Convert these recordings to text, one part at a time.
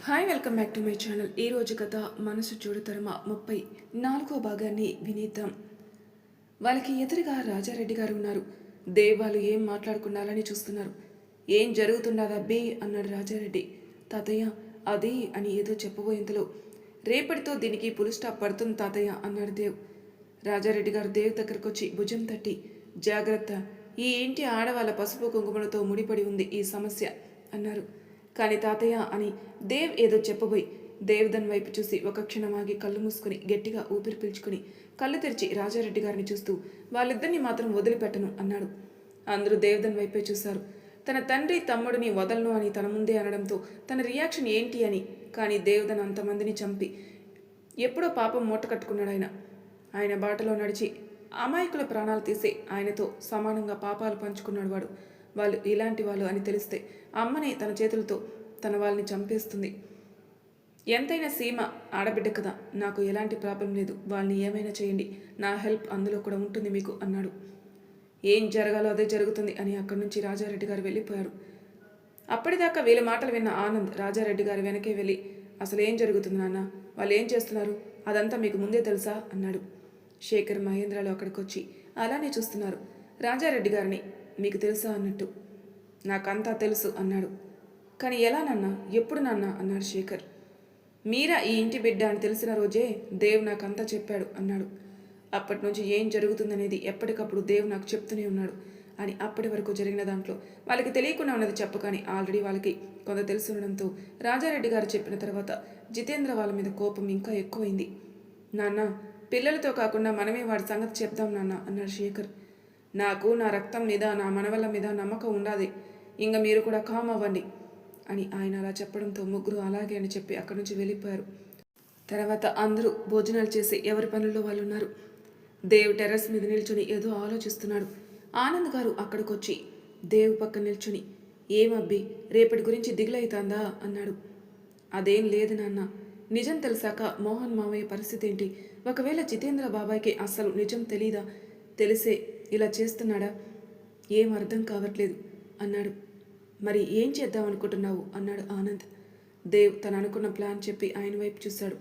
Hi welcome back to my channel. ఈరోజు కథ మనసు చూడతరమ 34వ భాగాన్ని వినేద్దాం. వాళ్ళకి ఎదురుగా రాజారెడ్డి గారు ఉన్నారు. దేవ్ వాళ్ళు ఏం మాట్లాడుకున్నారని చూస్తున్నారు. ఏం జరుగుతున్నదా బే అన్నాడు రాజారెడ్డి. తాతయ్య అది అని ఏదో చెప్పబోయేంతలో రేపటితో దీనికి పులి స్టాప్ పడుతుంది తాతయ్య అన్నాడు దేవ్. రాజారెడ్డి గారు దేవ్ దగ్గరకు వచ్చి భుజం తట్టి జాగ్రత్త, ఈ ఇంటి ఆడవాళ్ళ పసుపు కుంకుమలతో ముడిపడి ఉంది ఈ సమస్య అన్నారు. కానీ తాతయ్య అని దేవ్ ఏదో చెప్పబోయి దేవ్దన్ వైపు చూసి ఒక క్షణం ఆగి కళ్ళు మూసుకుని గట్టిగా ఊపిరి పీల్చుకుని కళ్ళు తెరిచి రాజారెడ్డి గారిని చూస్తూ వాళ్ళిద్దరిని మాత్రం వదిలిపెట్టను అన్నాడు. అందరూ దేవ్దన్ వైపే చూశారు. తన తండ్రి తమ్ముడిని వదలను అని తన ముందే అనడంతో తన రియాక్షన్ ఏంటి అని. కానీ దేవ్దన్ అంతమందిని చంపి ఎప్పుడో పాపం మూట కట్టుకున్నాడు. ఆయన బాటలో నడిచి అమాయకుల ప్రాణాలు తీసి ఆయనతో సమానంగా పాపాలు పంచుకున్నాడు వాడు. వాళ్ళు ఇలాంటి వాళ్ళు అని తెలిస్తే అమ్మని తన చేతులతో తన వాళ్ళని చంపేస్తుంది. ఎంతైనా సీమ ఆడబిడ్డ కదా, నాకు ఎలాంటి ప్రాబ్లం లేదు, వాళ్ళని ఏమైనా చేయండి, నా హెల్ప్ అందులో కూడా ఉంటుంది మీకు అన్నాడు. ఏం జరగాలో అదే జరుగుతుంది అని అక్కడి నుంచి రాజారెడ్డి గారు వెళ్ళిపోయారు. అప్పటిదాకా వీళ్ళ మాటలు విన్న ఆనంద్ రాజారెడ్డి గారి వెనకే వెళ్ళి అసలు ఏం జరుగుతుంది నాన్న, వాళ్ళు ఏం చేస్తున్నారు, అదంతా మీకు ముందే తెలుసా అన్నాడు. శేఖర్ మహేంద్రలు అక్కడికి వచ్చి అలానే చూస్తున్నారు. రాజారెడ్డి గారిని మీకు తెలుసా అన్నట్టు. నాకంతా తెలుసు అన్నాడు. కానీ ఎలా నాన్న, ఎప్పుడు నాన్న అన్నాడు శేఖర్. మీరా ఈ ఇంటి బిడ్డ అని తెలిసిన రోజే దేవ్ నాకంతా చెప్పాడు అన్నాడు. అప్పటి నుంచి ఏం జరుగుతుందనేది ఎప్పటికప్పుడు దేవ్ నాకు చెప్తూనే ఉన్నాడు అని. అప్పటి వరకు జరిగిన దాంట్లో వాళ్ళకి తెలియకుండా ఉన్నది చెప్పు, కానీ ఆల్రెడీ వాళ్ళకి కొంత తెలిసి ఉండడంతో రాజారెడ్డి గారు చెప్పిన తర్వాత జితేంద్ర వాళ్ళ మీద కోపం ఇంకా ఎక్కువైంది. నాన్న, పిల్లలతో కాకుండా మనమే వాడి సంగతి చెప్దాం నాన్న అన్నాడు శేఖర్. నాకు నా రక్తం మీద నా మనవళ్ళ మీద నమ్మకం ఉండాలి, ఇంకా మీరు కూడా కామ్ అవ్వండి అని ఆయన అలా చెప్పడంతో ముగ్గురు అలాగే అని చెప్పి అక్కడి నుంచి వెళ్ళిపోయారు. తర్వాత అందరూ భోజనాలు చేసి ఎవరి పనుల్లో వాళ్ళు ఉన్నారు. దేవ్ టెర్రస్ మీద నిల్చుని ఏదో ఆలోచిస్తున్నాడు. ఆనంద్ గారు అక్కడికొచ్చి దేవ్ పక్క నిల్చుని ఏమబ్బి రేపటి గురించి దిగులవుతుందా అన్నాడు. అదేం లేదు నాన్న, నిజం తెలిసాక మోహన్ మావయ్య పరిస్థితి ఏంటి, ఒకవేళ జితేంద్ర బాబాయ్కి అస్సలు నిజం తెలీదా, తెలిసే ఇలా చేస్తున్నాడా, ఏం అర్థం కావట్లేదు అన్నాడు. మరి ఏం చేద్దాం అనుకుంటున్నావు అన్నాడు ఆనంద్. దేవ్ తను అనుకున్న ప్లాన్ చెప్పి ఆయన వైపు చూశాడు.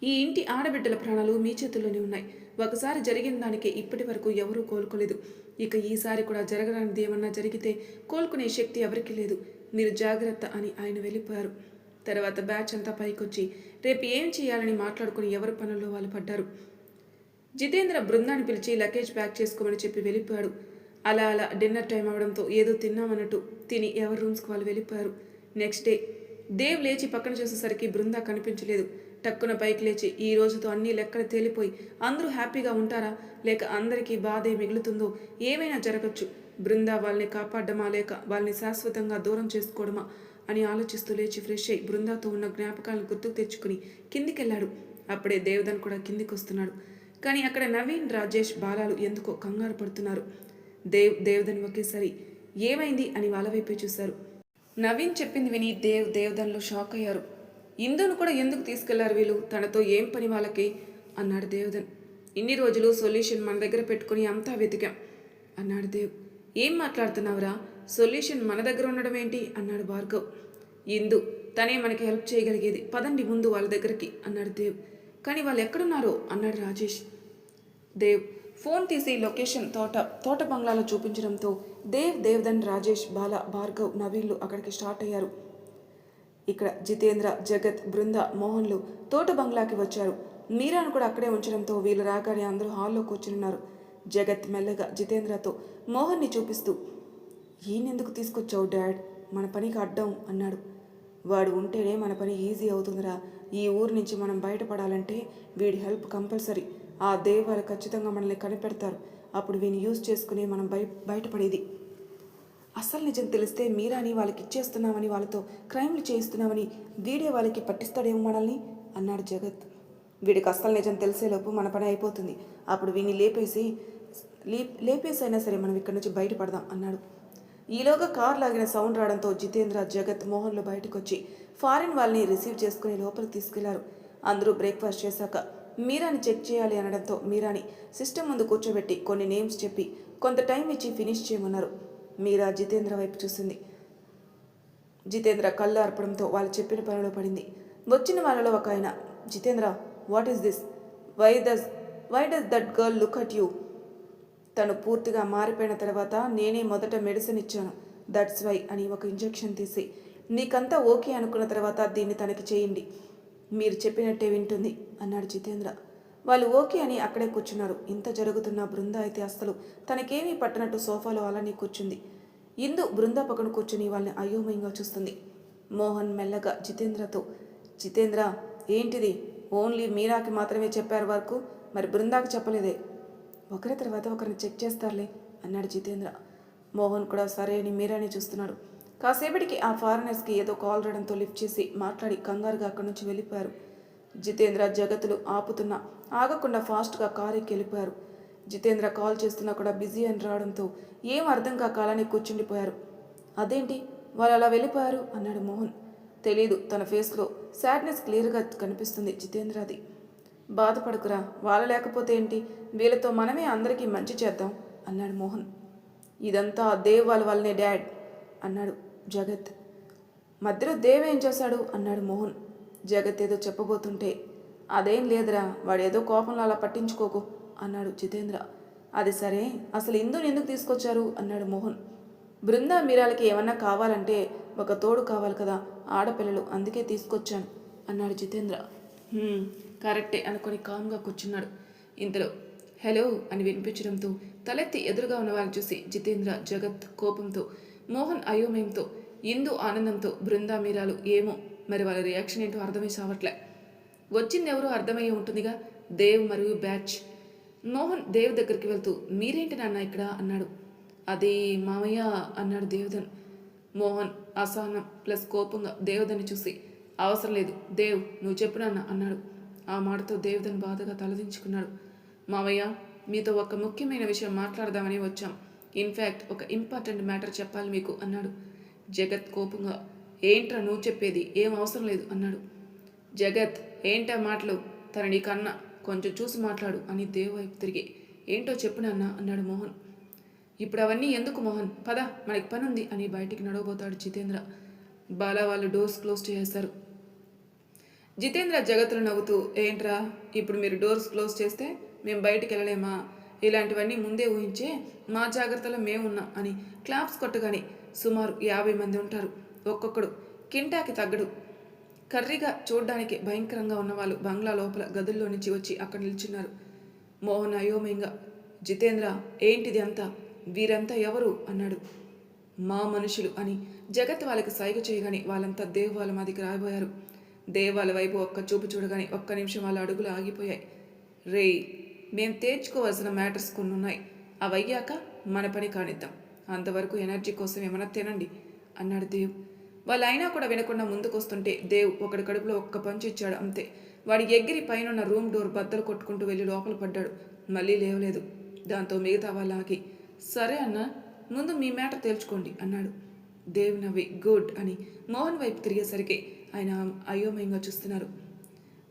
ఈ ఇంటి ఆడబిడ్డల ప్రాణాలు మీ చేతుల్లోనే ఉన్నాయి. ఒకసారి జరిగిన దానికి ఇప్పటి వరకు ఎవరూ కోలుకోలేదు. ఇక ఈసారి కూడా జరగడానికి ఏమన్నా జరిగితే కోలుకునే శక్తి ఎవరికీ లేదు. మీరు జాగ్రత్త అని ఆయన వెళ్ళిపోయారు. తర్వాత బ్యాచ్ అంతా పైకొచ్చి రేపు ఏం చేయాలని మాట్లాడుకుని ఎవరి పనుల్లో వాళ్ళు పడ్డారు. జితేంద్ర బృందాన్ని పిలిచి లగేజ్ ప్యాక్ చేసుకోమని చెప్పి వెళ్ళిపోయాడు. అలా డిన్నర్ టైం అవడంతో ఏదో తిన్నామన్నట్టు తిని ఎవరి రూమ్స్కి వాళ్ళు వెళ్ళిపోయారు. నెక్స్ట్ డే దేవ్ లేచి పక్కన చూసేసరికి బృందా కనిపించలేదు. టక్కున పైకి లేచి ఈ రోజుతో అన్ని లెక్కలు తేలిపోయి అందరూ హ్యాపీగా ఉంటారా, లేక అందరికీ బాధే మిగులుతుందో, ఏమైనా జరగచ్చు, బృందా వాళ్ళని కాపాడమా లేక వాళ్ళని శాశ్వతంగా దూరం చేసుకోవడమా అని ఆలోచిస్తూ లేచి ఫ్రెష్ అయి బృందాతో ఉన్న జ్ఞాపకాలను గుర్తుకు తెచ్చుకుని కిందికెళ్ళాడు. అప్పుడే దేవదన్ కూడా కిందికి వస్తున్నాడు. కానీ అక్కడ నవీన్, రాజేష్, బాలాలు ఎందుకో కంగారు పడుతున్నారు. దేవదన్ ఒకేసారి ఏమైంది అని వాళ్ళ వైపే చూశారు. నవీన్ చెప్పింది విని దేవదన్లో షాక్ అయ్యారు. ఇందును కూడా ఎందుకు తీసుకెళ్లారు వీళ్ళు, తనతో ఏం పని వాళ్ళకి అన్నాడు దేవదన్. ఇన్ని రోజులు సొల్యూషన్ మన దగ్గర పెట్టుకుని అంతా వెతికాం అన్నాడు దేవ్. ఏం మాట్లాడుతున్నావురా, సొల్యూషన్ మన దగ్గర ఉండడం ఏంటి అన్నాడు భార్గవ్. ఇందు తనే మనకి హెల్ప్ చేయగలిగేది, పదండి ముందు వాళ్ళ దగ్గరికి అన్నాడు దేవ్. కానీ వాళ్ళు ఎక్కడున్నారో అన్నాడు రాజేష్. దేవ్ ఫోన్ తీసి లొకేషన్ తోట బంగ్లాలో చూపించడంతో దేవదన్, రాజేష్, బాల, భార్గవ్, నవీన్లు అక్కడికి స్టార్ట్ అయ్యారు. ఇక్కడ జితేంద్ర, జగత్, బృంద, మోహన్లు తోట బంగ్లాకి వచ్చారు. మీరాను కూడా అక్కడే ఉంచడంతో వీళ్ళు రాగానే అందరూ హాల్లో కూర్చున్నారు. జగత్ మెల్లగా జితేంద్రతో మోహన్ని చూపిస్తూ ఈయనెందుకు తీసుకొచ్చావు డాడ్, మన పనికి అడ్డం అన్నాడు. వాడు ఉంటేనే మన పని ఈజీ అవుతుందిరా, ఈ ఊరు నుంచి మనం బయటపడాలంటే వీడి హెల్ప్ కంపల్సరీ. ఆ దేవ్ వాళ్ళు ఖచ్చితంగా మనల్ని కనిపెడతారు, అప్పుడు వీని యూజ్ చేసుకుని మనం బయటపడేది. అసలు నిజం తెలిస్తే మీరాని వాళ్ళకి ఇచ్చేస్తున్నామని, వాళ్ళతో క్రైమ్లు చేయిస్తున్నామని వీడే వాళ్ళకి పట్టిస్తాడేమో మనల్ని అన్నాడు జగత్. వీడికి అసలు నిజం తెలిసేలోపు మన పని అయిపోతుంది, అప్పుడు వీని లేపేసైనా సరే మనం ఇక్కడి నుంచి బయటపడదాం అన్నాడు. ఈలోగా కార్ లాగిన సౌండ్ రావడంతో జితేంద్ర, జగత్, మోహన్లు బయటకు వచ్చి ఫారిన్ వాళ్ళని రిసీవ్ చేసుకుని లోపలికి తీసుకెళ్లారు. అందరూ బ్రేక్ఫాస్ట్ చేశాక మీరాని చెక్ చేయాలి అనడంతో మీరాని సిస్టమ్ ముందు కూర్చోబెట్టి కొన్ని నేమ్స్ చెప్పి కొంత టైం ఇచ్చి ఫినిష్ చేయమన్నారు. మీరా జితేంద్ర వైపు చూసింది. జితేంద్ర కళ్ళు అర్పడంతో వాళ్ళు చెప్పిన పనిలో పడింది. వచ్చిన వాళ్ళలో ఒక ఆయన, Jitendra, what is this? Why does why does that girl look at you? తను పూర్తిగా మారిపోయిన తర్వాత నేనే మొదట మెడిసిన్ ఇచ్చాను, దట్స్ వై అని ఒక ఇంజెక్షన్ తీసి, నీకంతా ఓకే అనుకున్న తర్వాత దీన్ని తనకి చేయండి, మీరు చెప్పినట్టే వింటుంది అన్నాడు జితేంద్ర. వాళ్ళు ఓకే అని అక్కడే కూర్చున్నారు. ఇంత జరుగుతున్న బృంద అయితే అస్సలు తనకేమీ పట్టనట్టు సోఫాలో అలానే కూర్చుంది. ఇందు బృంద పక్కన కూర్చుని వాళ్ళని అయోమయంగా చూస్తుంది. మోహన్ మెల్లగా జితేంద్రతో, జితేంద్ర, ఏంటిది? ఓన్లీ మీరాకి మాత్రమే చెప్పారు వరకు, మరి బృందాకి చెప్పలేదే? ఒకరి తర్వాత ఒకరిని చెక్ చేస్తారులే అన్నాడు జితేంద్ర. మోహన్ కూడా సరే అని మీరాని చూస్తున్నాడు. కాసేపటికి ఆ ఫారినర్స్కి ఏదో కాల్ రావడంతో లిఫ్ట్ చేసి మాట్లాడి కంగారుగా అక్కడి నుంచి వెళ్ళిపోయారు. జితేంద్ర జగత్తులు ఆపుతున్నా ఆగకుండా ఫాస్ట్గా కారు ఎక్కి వెళ్ళిపోయారు. జితేంద్ర కాల్ చేస్తున్నా కూడా బిజీ అని రావడంతో ఏం అర్థం కాక అలానే కూర్చుండిపోయారు. అదేంటి వాళ్ళు అలా వెళ్ళిపోయారు అన్నాడు మోహన్. తెలీదు, తన ఫేస్లో సాడ్నెస్ క్లియర్గా కనిపిస్తుంది జితేంద్రది. బాధపడుకురా, వాళ్ళ లేకపోతే ఏంటి, వీళ్ళతో మనమే అందరికీ మంచి చేద్దాం అన్నాడు మోహన్. ఇదంతా దేవ్ వాళ్ళ వల్లనే డాడ్ అన్నాడు జగత్. మధ్యలో దేవ్ ఏం చేశాడు అన్నాడు మోహన్. జగత్ ఏదో చెప్పబోతుంటే, అదేం లేదురా, వాడేదో కోపంలో అలా పట్టించుకోకు అన్నాడు జితేంద్ర. అది సరే, అసలు ఇందుని ఎందుకు తీసుకొచ్చారు అన్నాడు మోహన్. బృందా మీరాలకి ఏమన్నా కావాలంటే ఒక తోడు కావాలి కదా, ఆడపిల్లలు, అందుకే తీసుకొచ్చాను అన్నాడు జితేంద్ర. కరెక్టే అనుకొని కామ్గా కూర్చున్నాడు. ఇంతలో హలో అని వినిపించడంతో తలెత్తి ఎదురుగా ఉన్న వాళ్ళని చూసి జితేంద్ర, జగత్ కోపంతో, మోహన్ అయోమయంతో, ఇందు ఆనందంతో, బృందా మీరాలు ఏమో మరి వాళ్ళ రియాక్షన్ ఏంటో అర్థమై సావట్లే. వచ్చిందెవరో అర్థమయ్యే ఉంటుందిగా, దేవ్ మరియు బ్యాచ్. మోహన్ దేవ్ దగ్గరికి వెళ్తూ, మీరేంటి నాన్న ఇక్కడ అన్నాడు. అది మామయ్య అన్నాడు దేవదన్. మోహన్ అసహనం ప్లస్ కోపంగా దేవదన్ని చూసి, అవసరం లేదు దేవ్, నువ్వు చెప్పు నాన్న అన్నాడు. ఆ మాటతో దేవదన్ బాధగా తలదించుకున్నాడు. మామయ్య, మీతో ఒక ముఖ్యమైన విషయం మాట్లాడదామని వచ్చాం. ఇన్ఫ్యాక్ట్ ఒక ఇంపార్టెంట్ మ్యాటర్ చెప్పాలి మీకు అన్నాడు. జగత్ కోపంగా, ఏంట్రా నువ్వు చెప్పేది, ఏం అవసరం లేదు అన్నాడు. జగత్, ఏంటా మాటలు, తన నీకన్నా కొంచెం చూసి మాట్లాడు అని దేవ్ వైపు తిరిగి, ఏంటో చెప్పు నాన్న అన్నాడు మోహన్. ఇప్పుడు అవన్నీ ఎందుకు మోహన్, పద మనకి పని ఉంది అని బయటికి నడవబోతాడు జితేంద్ర. బాలా వాళ్ళు డోర్స్ క్లోజ్ చేసేస్తారు. జితేంద్ర జగత్తులు నవ్వుతూ, ఏంట్రా ఇప్పుడు మీరు డోర్స్ క్లోజ్ చేస్తే మేము బయటికి వెళ్ళలేమా, ఇలాంటివన్నీ ముందే ఊహించే మా జాగ్రత్తలో మేమున్నాం అని క్లాప్స్ కొట్టగానే సుమారు 50 మంది ఉంటారు. ఒక్కొక్కడు కింటాకి తగ్గడు కర్రీగా చూడ్డానికి భయంకరంగా ఉన్నవాళ్ళు బంగ్లా లోపల గదుల్లో నుంచి వచ్చి అక్కడ నిల్చున్నారు. మోహన్ అయోమయంగా, జితేంద్ర ఏంటిది అంతా, వీరంతా ఎవరు అన్నాడు. మా మనుషులు అని జగత్ వాళ్ళకి సైగ చేయగానే వాళ్ళంతా దేవ్ వాళ్ళ మాదికి రాబోయారు. దేవ్ వాళ్ళ వైపు ఒక్క చూపు చూడగానే ఒక్క నిమిషం వాళ్ళ అడుగులు ఆగిపోయాయి. రే, మేం తేర్చుకోవాల్సిన మ్యాటర్స్ కొన్ని ఉన్నాయి, అవయ్యాక మన పని కానిద్దాం, అంతవరకు ఎనర్జీ కోసం ఏమైనా తినండి అన్నాడు దేవ్. వాళ్ళు అయినా కూడా వినకుండా ముందుకొస్తుంటే దేవ్ ఒకడి కడుపులో ఒక్క పంచు ఇచ్చాడు, అంతే. వాడి ఎగిరి పైన రూమ్ డోర్ బద్దలు కొట్టుకుంటూ వెళ్ళి లోపల పడ్డాడు. మళ్ళీ లేవలేదు. దాంతో మిగతా వాళ్ళు ఆగి, సరే అన్న, ముందు మీ మ్యాటర్ తేల్చుకోండి అన్నాడు. దేవ్ నవ్వి గుడ్ అని మోహన్ వైపు తిరిగేసరికి ఆయన అయోమయంగా చూస్తున్నారు.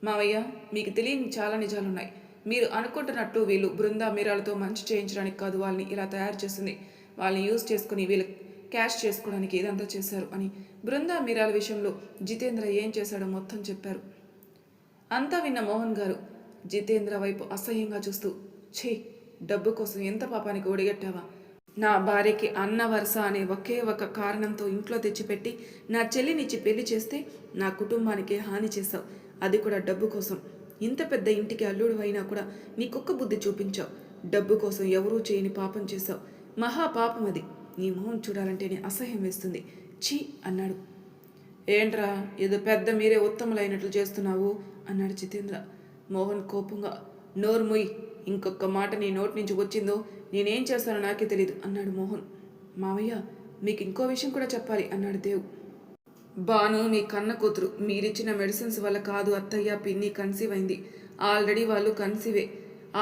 మావయ్య, మీకు తెలియని చాలా నిజాలున్నాయి. మీరు అనుకుంటున్నట్టు వీళ్ళు బృందా మీరాలతో మంచి చేయించడానికి కాదు వాళ్ళని ఇలా తయారు చేసింది. వాళ్ళని యూజ్ చేసుకుని వీళ్ళు క్యాష్ చేసుకోవడానికి ఇదంతా చేశారు అని బృందా మీరాల విషయంలో జితేంద్ర ఏం చేశాడో మొత్తం చెప్పారు. అంతా విన్న మోహన్ గారు జితేంద్ర వైపు అసహ్యంగా చూస్తూ, ఛీ, డబ్బు కోసం ఎంత పాపానికి ఒడిగట్టావా? నా భార్యకి అన్న వరుస అనే ఒకే ఒక కారణంతో ఇంట్లో తెచ్చిపెట్టి నా చెల్లినిచ్చి పెళ్లి చేస్తే నా కుటుంబానికి హాని చేశావు, అది కూడా డబ్బు కోసం. ఇంత పెద్ద ఇంటికి అల్లుడు అయినా కూడా నీ కుక్క బుద్ధి చూపించావు. డబ్బు కోసం ఎవరూ చేయని పాపం చేశావు, మహాపాపం అది. నీ మొహం చూడాలంటేనే అసహ్యం వేస్తుంది, ఛీ అన్నాడు. ఏంట్రా ఏదో పెద్ద మీరే ఉత్తములైనట్లు చేస్తున్నావు అన్నాడు జితేంద్ర. మోహన్ కోపంగా, నోరు ముయ్, ఇంకొక మాట నీ నోటి నుంచి వచ్చిందో నేనేం చేస్తానో నాకే తెలీదు అన్నాడు మోహన్. మావయ్య, మీకు ఇంకో విషయం కూడా చెప్పాలి అన్నాడు దేవ్. బాను మీ కన్న కూతురు, మీరిచ్చిన మెడిసిన్స్ వల్ల కాదు అత్తయ్య పిన్ని కన్సీవ్ అయింది. ఆల్రెడీ వాళ్ళు కన్సీవే.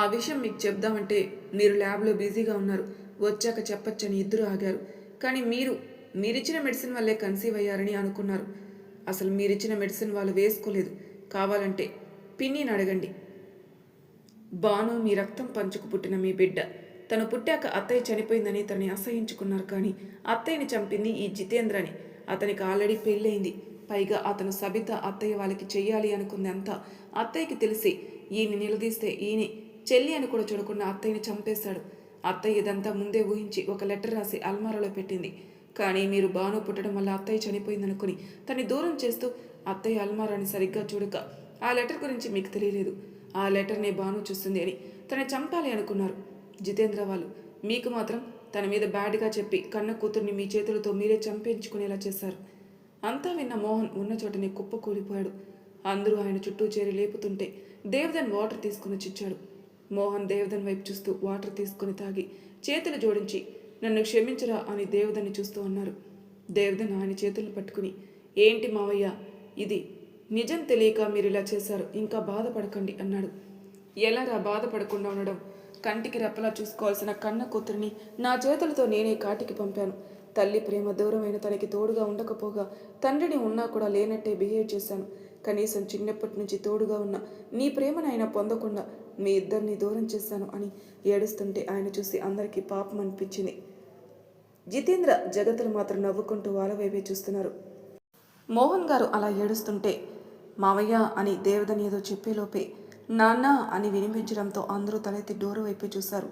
ఆ విషయం మీకు చెప్దామంటే మీరు ల్యాబ్లో బిజీగా ఉన్నారు, వచ్చాక చెప్పచ్చని ఇద్దరు ఆగారు. కానీ మీరిచ్చిన మెడిసిన్ వల్లే కన్సీవ్ అయ్యారని అనుకున్నారు. అసలు మీరిచ్చిన మెడిసిన్ వాళ్ళు వేసుకోలేదు. కావాలంటే పిన్నిని అడగండి. బాను మీ రక్తం పంచుకు పుట్టిన మీ బిడ్డ. తను పుట్టాక అత్తయ్య చనిపోయిందని తనని అసహించుకున్నారు, కానీ అత్తయ్యని చంపింది ఈ జితేంద్రని. అతనికి ఆల్రెడీ పెళ్ళయింది. పైగా అతను సబిత అత్తయ్య వాళ్ళకి చెయ్యాలి అనుకుంది అంతా అత్తయ్యకి తెలిసి ఈయన్ని నిలదీస్తే ఈయన చెల్లి అని కూడా చూడకుండా అత్తయ్యని చంపేశాడు. అత్తయ్య ఇదంతా ముందే ఊహించి ఒక లెటర్ రాసి అల్మారాలో పెట్టింది. కానీ మీరు బాను పుట్టడం వల్ల అత్తయ్య చనిపోయిందనుకుని తన్ని దూరం చేస్తూ అత్తయ్య అల్మారాని సరిగ్గా చూడక ఆ లెటర్ గురించి మీకు తెలియలేదు. ఆ లెటర్నే బాను చూస్తుంది అని తనని చంపాలి అనుకున్నారు. జితేంద్ర వాళ్ళు మీకు మాత్రం తన మీద బ్యాడ్గా చెప్పి కన్న కూతుర్ని మీ చేతులతో మీరే చంపేయించుకునేలా చేశారు. అంతా విన్న మోహన్ ఉన్న చోటనే కుప్పకూలిపోయాడు. అందరూ ఆయన చుట్టూ చేరి లేపుతుంటే దేవదన్ వాటర్ తీసుకుని చిచ్చాడు. మోహన్ దేవదన్ వైపు చూస్తూ వాటర్ తీసుకుని తాగి చేతులు జోడించి నన్ను క్షమించరా అని దేవదన్ని చూస్తూ అన్నారు. దేవదన్ ఆయన చేతులు పట్టుకుని ఏంటి మావయ్య ఇది నిజం తెలియక మీరు ఇలా చేశారు, ఇంకా బాధపడకండి అన్నాడు. ఎలారా బాధపడకుండా ఉండడం? కంటికి రెప్పలా చూసుకోవాల్సిన కన్న కూతురిని నా చేతులతో నేనే కాటికి పంపాను. తల్లి ప్రేమ దూరమైన తనకి తోడుగా ఉండకపోగా తండ్రిని ఉన్నా కూడా లేనట్టే బిహేవ్ చేశాను. కనీసం చిన్నప్పటి నుంచి తోడుగా ఉన్న నీ ప్రేమనైనా పొందకుండా మీ ఇద్దరిని దూరం చేశాను అని ఏడుస్తుంటే ఆయన చూసి అందరికీ పాపం అనిపించింది. జితేంద్ర జగత్తులు మాత్రం నవ్వుకుంటూ వాళ్ళ వైపే చూస్తున్నారు. మోహన్ గారు అలా ఏడుస్తుంటే మావయ్య అని దేవదని ఏదో చెప్పేలోపే నాన్న అని వినిపించడంతో అందరూ తలెత్తి డోరు వైపు చూశారు.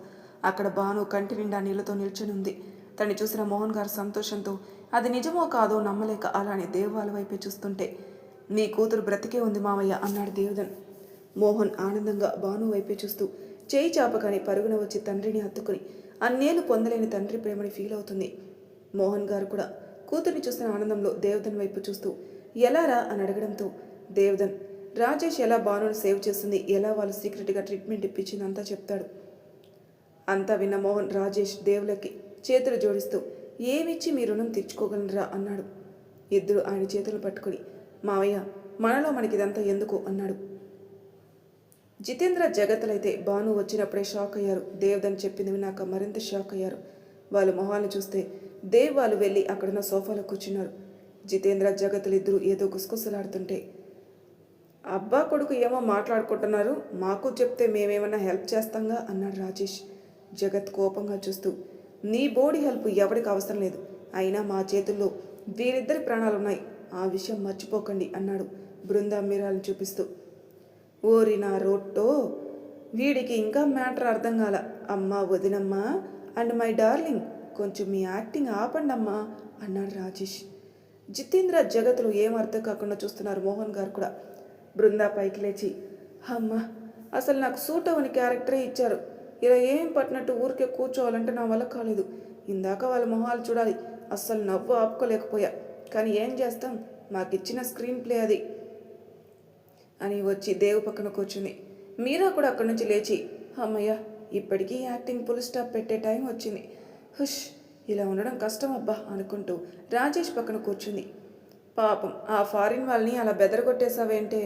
అక్కడ బాను కంటి నిండా నీళ్లతో నిల్చొని ఉంది. తను చూసిన మోహన్ గారు సంతోషంతో అది నిజమో కాదో నమ్మలేక అలానే దేవ్ వాళ్ళ వైపే చూస్తుంటే నీ కూతురు బ్రతికే ఉంది మావయ్య అన్నాడు దేవదన్. మోహన్ ఆనందంగా బాను వైపే చూస్తూ చేయి చాపగానే పరుగున వచ్చి తండ్రిని హత్తుకుని అన్నేళ్ళు పొందలేని తండ్రి ప్రేమని ఫీల్ అవుతుంది. మోహన్ గారు కూడా కూతుర్ని చూసిన ఆనందంలో దేవదన్ వైపు చూస్తూ ఎలారా అని అడగడంతో దేవదన్ రాజేష్ ఎలా బానుని సేవ్ చేస్తుంది, ఎలా వాళ్ళు సీక్రెట్గా ట్రీట్మెంట్ ఇప్పించింది అంతా చెప్తాడు. అంతా విన్న మోహన్ రాజేష్ దేవులకి చేతులు జోడిస్తూ ఏమిచ్చి మీ రుణం తీర్చుకోగలరా అన్నాడు. ఇద్దరు ఆయన చేతులు పట్టుకుని మావయ్య మనలో మనకిదంతా ఎందుకు అన్నాడు. జితేంద్ర జగత్లైతే బాను వచ్చినప్పుడే షాక్ అయ్యారు. దేవదన్ చెప్పింది విన్నాక మరింత షాక్ అయ్యారు. వాళ్ళ మొహాలను చూస్తే దేవ్ వాళ్ళు వెళ్ళి అక్కడున్న సోఫాలో కూర్చున్నారు. జితేంద్ర జగత్లు ఇద్దరు ఏదో గుసగుసలాడుతుంటే అబ్బా కొడుకు ఏమో మాట్లాడుకుంటున్నారు, మాకు చెప్తే మేమేమన్నా హెల్ప్ చేస్తాంగా అన్నాడు రాజేష్. జగత్ కోపంగా చూస్తూ నీ బోడి హెల్ప్ ఎవరికి అవసరం లేదు, అయినా మా చేతుల్లో వీరిద్దరి ప్రాణాలున్నాయి, ఆ విషయం మర్చిపోకండి అన్నాడు బృందా మీరాలను చూపిస్తూ. ఓరి నా రోట్టో, వీడికి ఇంకా మ్యాటర్ అర్థం కాల. అమ్మా వదినమ్మా అండ్ మై డార్లింగ్ కొంచెం మీ యాక్టింగ్ ఆపండమ్మా అన్నాడు రాజేష్. జితేంద్ర జగత్లో ఏం అర్థం కాకుండా చూస్తున్నారు మోహన్ గారు కూడా. బృందా పైకి లేచి అమ్మా అసలు నాకు సూట్ అవని క్యారెక్టరే ఇచ్చారు, ఇలా ఏం పట్టినట్టు ఊరికే కూర్చోవాలంటే నా వల్ల కాలేదు. ఇందాక వాళ్ళ మొహాలు చూడాలి, అస్సలు నవ్వు ఆపుకోలేకపోయా, కానీ ఏం చేస్తాం, మాకిచ్చిన స్క్రీన్ ప్లే అది అని వచ్చి దేవు పక్కన కూర్చుంది. మీరా కూడా అక్కడి నుంచి లేచి అమ్మయ్య ఇప్పటికీ యాక్టింగ్ ఫుల్ స్టాప్ పెట్టే టైం వచ్చింది, హుష్ ఇలా ఉండడం కష్టం అబ్బా అనుకుంటూ రాజేష్ పక్కన కూర్చుంది. పాపం ఆ ఫారిన్ వాళ్ళని అలా బెదరగొట్టేశావేంటే,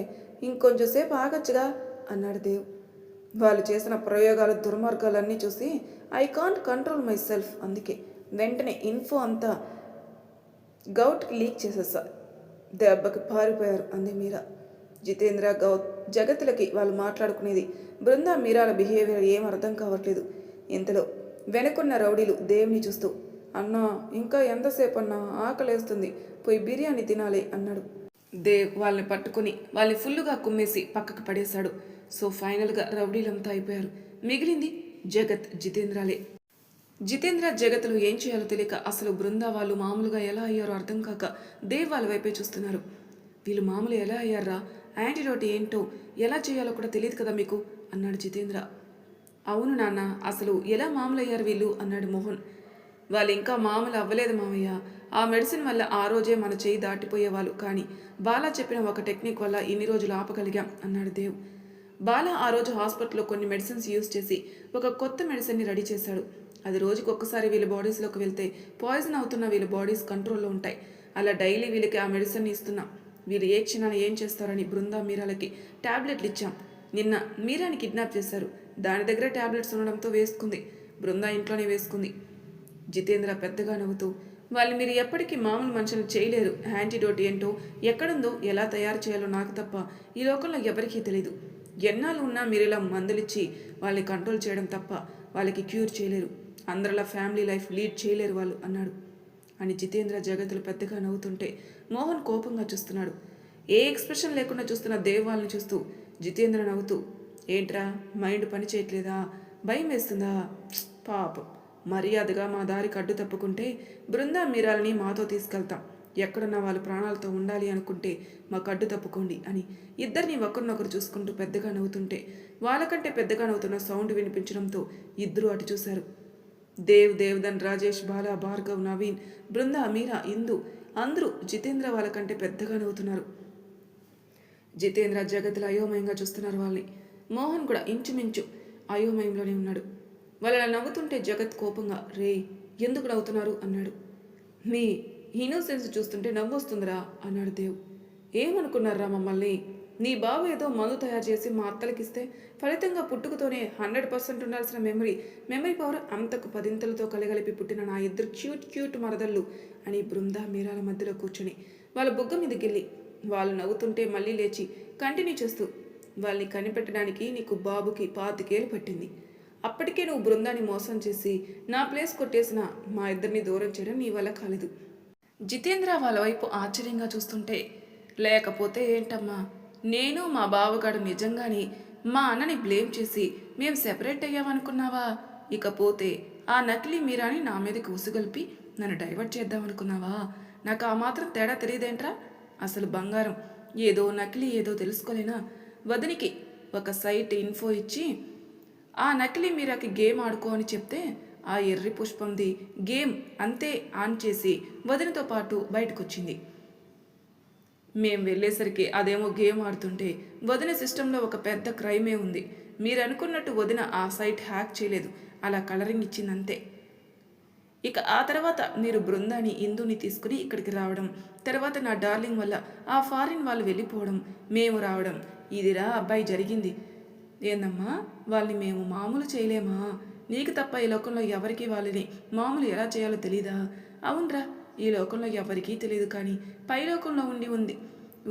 ఇంకొంచెంసేపు ఆగచ్చుగా అన్నాడు దేవ్. వాళ్ళు చేసిన ప్రయోగాలు దుర్మార్గాలన్నీ చూసి I can't control my self, అందుకే వెంటనే ఇన్ఫో అంతా గౌట్కి లీక్ చేసేసా, దెబ్బకి పారిపోయారు అంది మీరా. జితేంద్ర గౌత్ జగత్లకి వాళ్ళు మాట్లాడుకునేది బృందా మీరాల బిహేవియర్ ఏం అర్థం కావట్లేదు. ఇంతలో వెనుకున్న రౌడీలు దేవుని చూస్తూ అన్నా ఇంకా ఎంతసేపు అన్నా ఆకలేస్తుంది, పోయి బిర్యానీ తినాలి అన్నాడు. దేవ్ వాళ్ళని పట్టుకుని వాళ్ళని ఫుల్లుగా కుమ్మేసి పక్కకు పడేశాడు. సో ఫైనల్గా రౌడీలంతా అయిపోయారు. మిగిలింది జగత్ జితేంద్రాలే. జితేంద్ర జగత్లు ఏం చేయాలో తెలియక అసలు బృందా వాళ్ళు మామూలుగా ఎలా అయ్యారో అర్థం కాక దేవ్ వాళ్ళ వైపే చూస్తున్నారు. వీళ్ళు మామూలు ఎలా అయ్యారా, యాంటీడోట్ ఏంటో ఎలా చేయాలో కూడా తెలియదు కదా మీకు అన్నాడు జితేంద్ర. అవును నాన్న, అసలు ఎలా మామూలు అయ్యారు వీళ్ళు అన్నాడు మోహన్. వాళ్ళు ఇంకా మామూలు అవ్వలేదు మామయ్య, ఆ మెడిసిన్ వల్ల ఆ రోజే మన చేయి దాటిపోయేవాళ్ళు, కానీ బాలా చెప్పిన ఒక టెక్నిక్ వల్ల ఇన్ని రోజులు ఆపగలిగాం అన్నాడు దేవ్. బాలా ఆ రోజు హాస్పిటల్లో కొన్ని మెడిసిన్స్ యూజ్ చేసి ఒక కొత్త మెడిసిన్ని రెడీ చేశాడు. అది రోజుకి ఒక్కసారి వీళ్ళ బాడీస్లోకి వెళ్తే పాయిజన్ అవుతున్న వీళ్ళ బాడీస్ కంట్రోల్లో ఉంటాయి. అలా డైలీ వీళ్ళకి ఆ మెడిసిన్ని ఇస్తున్నాం. వీళ్ళు ఏ క్షణాన్ని ఏం చేస్తారని బృందా మీరాలకి ట్యాబ్లెట్లు ఇచ్చాం. నిన్న మీరాని కిడ్నాప్ చేశారు, దాని దగ్గర ట్యాబ్లెట్స్ ఉండడంతో వేసుకుంది. బృందా ఇంట్లోనే వేసుకుంది. జితేంద్ర పెద్దగా నవ్వుతూ వాళ్ళు మీరు ఎప్పటికీ మామూలు మనుషులు చేయలేరు, యాంటీడోట్ ఏంటో ఎక్కడుందో ఎలా తయారు చేయాలో నాకు తప్ప ఈ లోకంలో ఎవరికీ తెలీదు. ఎన్నాళ్ళు ఉన్నా మీరు ఇలా మందులిచ్చి వాళ్ళని కంట్రోల్ చేయడం తప్ప వాళ్ళకి క్యూర్ చేయలేరు. అందరిలా ఫ్యామిలీ లైఫ్ లీడ్ చేయలేరు వాళ్ళు అన్నాడు. అని జితేంద్ర జగత్తులు పెద్దగా నవ్వుతుంటే మోహన్ కోపంగా చూస్తున్నాడు. ఏ ఎక్స్ప్రెషన్ లేకుండా చూస్తున్న దేవ్ వాళ్ళని చూస్తూ జితేంద్ర నవ్వుతూ, ఏంట్రా మైండ్ పని చేయట్లేదా, భయం వేస్తుందా? పాపం, మర్యాదగా మా దారికి అడ్డు తప్పుకుంటే బృందా మీరాలని మాతో తీసుకెళ్తాం. ఎక్కడున్న వాళ్ళు ప్రాణాలతో ఉండాలి అనుకుంటే మాకు అడ్డు తప్పుకోండి అని ఇద్దరిని ఒకరినొకరు చూసుకుంటూ పెద్దగా నవ్వుతుంటే వాళ్ళకంటే పెద్దగా నవ్వుతున్న సౌండ్ వినిపించడంతో ఇద్దరూ అటు చూశారు. దేవ్ధన్, రాజేష్, బాలా, భార్గవ్, నవీన్, బృంద, మీరా, ఇందు అందరూ జితేంద్ర వాళ్ళకంటే పెద్దగా నవ్వుతున్నారు. జితేంద్ర జగత్తులు అయోమయంగా చూస్తున్నారు వాళ్ళని. మోహన్ కూడా ఇంచుమించు అయోమయంలోనే ఉన్నాడు. వాళ్ళ నవ్వుతుంటే జగత్ కోపంగా, రే ఎందుకు నవ్వుతున్నారు అన్నాడు. మీ ఇన్నోసెన్స్ చూస్తుంటే నవ్వొస్తుందిరా అన్నాడు దేవ్. ఏమనుకున్నారా మమ్మల్ని? నీ బావ ఏదో మందు తయారు చేసి మా అత్తలకిస్తే ఫలితంగా పుట్టుకతోనే 100% ఉండాల్సిన మెమరీ పవర్ అంతకు 10ంతలతో కలగలిపి పుట్టిన నా ఇద్దరు క్యూట్ మరదళ్ళు అని బృందా మీరాల మధ్యలో కూర్చొని వాళ్ళ బుగ్గ మీదకెళ్ళి వాళ్ళు నవ్వుతుంటే మళ్ళీ లేచి కంటిన్యూ చేస్తూ, వాళ్ళని కనిపెట్టడానికి నీకు బాబుకి 25 ఏళ్ళు పట్టింది. అప్పటికే నువ్వు బృందాన్ని మోసం చేసి నా ప్లేస్ కొట్టేసిన మా ఇద్దరిని దూరం చేయడం నీ వల్ల కాలేదు. జితేంద్ర వాళ్ళ వైపు ఆశ్చర్యంగా చూస్తుంటే, లేకపోతే ఏంటమ్మా, నేను మా బావగాడు నిజంగానే మా అన్నని బ్లేమ్ చేసి మేము సెపరేట్ అయ్యామనుకున్నావా? ఇకపోతే ఆ నకిలీ మీరాని నా మీదకి ఉసుగొల్పి నన్ను డైవర్ట్ చేద్దామనుకున్నావా? నాకు ఆ మాత్రం తేడా తెలియదేంట్రా? అసలు బంగారం ఏదో నకిలీ ఏదో తెలుసుకోలేనా? వదినికి ఒక సైట్ ఇన్ఫో ఇచ్చి ఆ నకిలీ మీరాకి గేమ్ ఆడుకో అని చెప్తే ఆ ఎర్రి పుష్పంది గేమ్ అంతే ఆన్ చేసి వదినతో పాటు బయటకొచ్చింది. మేం వెళ్ళేసరికి అదేమో గేమ్ ఆడుతుంటే వదిన సిస్టంలో ఒక పెద్ద క్రైమే ఉంది. మీరు అనుకున్నట్టు వదిన ఆ సైట్ హ్యాక్ చేయలేదు, అలా కలరింగ్ ఇచ్చిందంతే. ఇక ఆ తర్వాత మీరు బృందాన్ని ఇందుని తీసుకుని ఇక్కడికి రావడం, తర్వాత నా డార్లింగ్ వల్ల ఆ ఫారిన్ వాళ్ళు వెళ్ళిపోవడం, మేము రావడం, ఇదిరా అబ్బాయి జరిగింది. ఏందమ్మా, వాళ్ళని మేము మామూలు చేయలేమా? నీకు తప్ప ఈ లోకంలో ఎవరికి వాళ్ళని మామూలు ఎలా చేయాలో తెలీదా? అవునరా, ఈ లోకంలో ఎవరికీ తెలియదు, కానీ పైలోకంలో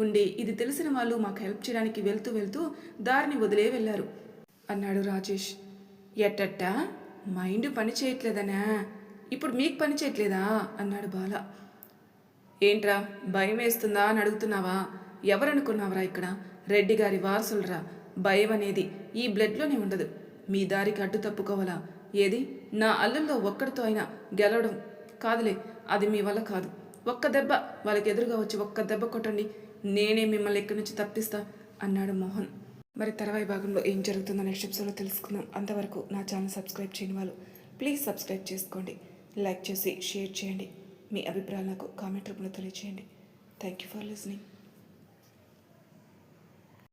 ఉండి ఇది తెలిసిన వాళ్ళు మాకు హెల్ప్ చేయడానికి వెళ్తూ దారిని వదిలే వెళ్ళారు అన్నాడు రాజేష్. ఎట్టట్టా మైండ్ పని చేయట్లేదనా? ఇప్పుడు మీకు పని చేయట్లేదా అన్నాడు బాల. ఏంట్రా భయం వేస్తుందా అని అడుగుతున్నావా? ఎవరనుకున్నావరా ఇక్కడ రెడ్డి గారి వారసులరా. భయం అనేది ఈ బ్లడ్లోనే ఉండదు. మీ దారికి అడ్డు తప్పుకోవాలా? ఏది నా అల్లుల్లో ఒక్కడితో అయినా గెలవడం కాదులే, అది మీ వల్ల కాదు. ఒక్క దెబ్బ వాళ్ళకి ఎదురుగా వచ్చి ఒక్క దెబ్బ కొట్టండి, నేనే మిమ్మల్ని ఇక్కడి నుంచి తప్పిస్తా అన్నాడు మోహన్. మరి తర్వాయి భాగంలో ఏం జరుగుతుందో నెక్స్ట్ ఎపిసోడ్లో తెలుసుకుందాం. అంతవరకు నా ఛానల్ సబ్స్క్రైబ్ చేయని వాళ్ళు ప్లీజ్ సబ్స్క్రైబ్ చేసుకోండి, లైక్ చేసి షేర్ చేయండి, మీ అభిప్రాయాలు నాకు కామెంట్ రూపంలో తెలియజేయండి. Thank you for listening.